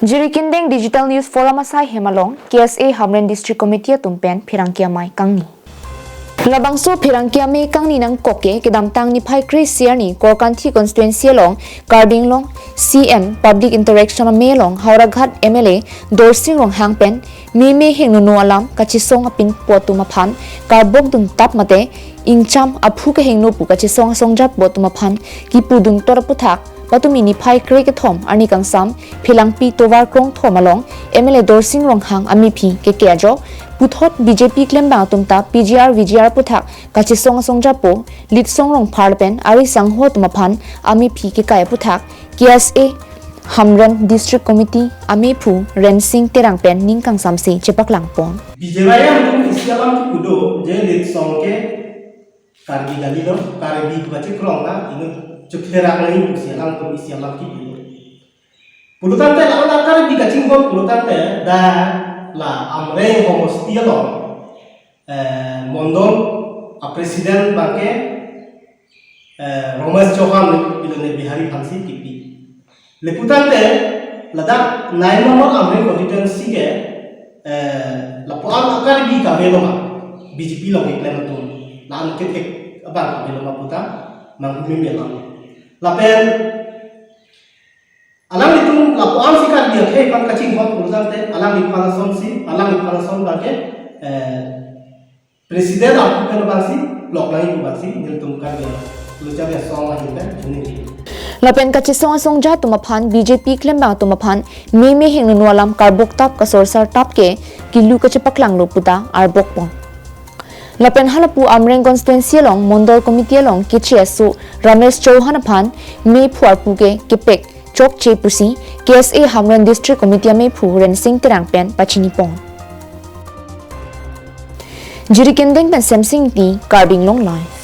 Jirikindeng Digital News Forum asai hemalong KSA Hamren District Committee tumpen Pherangke amei kangni. Labangso Pherangke amei kangni nang koke kedamtang ni phai KSA ni Korkanthi constituency long Karding long CM Public Interaction amei long Hauraghat MLA Dorsing long hangpen meme hengnu alam kachisong apin potuma phan karbok dung tap mate ingcham aphu ke hengnu pu kachisong songjap potuma phan kipudung toraputhak patumi ni phai kre ke thom ani kangsam philangpi towar krong thomalong MLA Dorsing rong hang ami phi ke kejo puthot BJP klembang tumta PGR VGR puthak kachisong songjapo lit song rong pharpen ari sangho tumaphan ami phi ke kaya puthak KSA Hamren District Committee amei phu rensing terang pen ning kangsam se chepak langpon BJP yang isialam ki kudo je lit song ke kargi gali lo karbi bache krong na ini Cukera lagi usialang tu isialang ki kudo pulutan te la karbi kacing kon pulutan te da la amre homostia lo mondol a presiden bangke Romas Chauhan ilone Bihari Phansi tipi leputan te ladak 9 nomor amre constituency ke la puan akarbi ka veloma BJP lo ke klaim tu na an ke abang veloma puta mang memelang lapen alang itu lapuan sikat dia ke pan kacing kon urusan te alang di panason si alang di panason bage presiden aku kan bangsi blok lagi bangsi niltungkan dia luca dia song lagi kan ini lapen kachisong songja tumaphan BJP klembang tumaphan meme hengnu alam karbok tap kasorsar tap ke kilu kachepaklang loputa arbok pon lapen halapu amreng constituency long mondol committee long kichiasu Ramesh Chauhan phan me phuarpu ke kepek chok che pusi KSA Hamren District Committee me phu rensing terang pen pachini pon Jirikindeng pen semsing ti Karding long life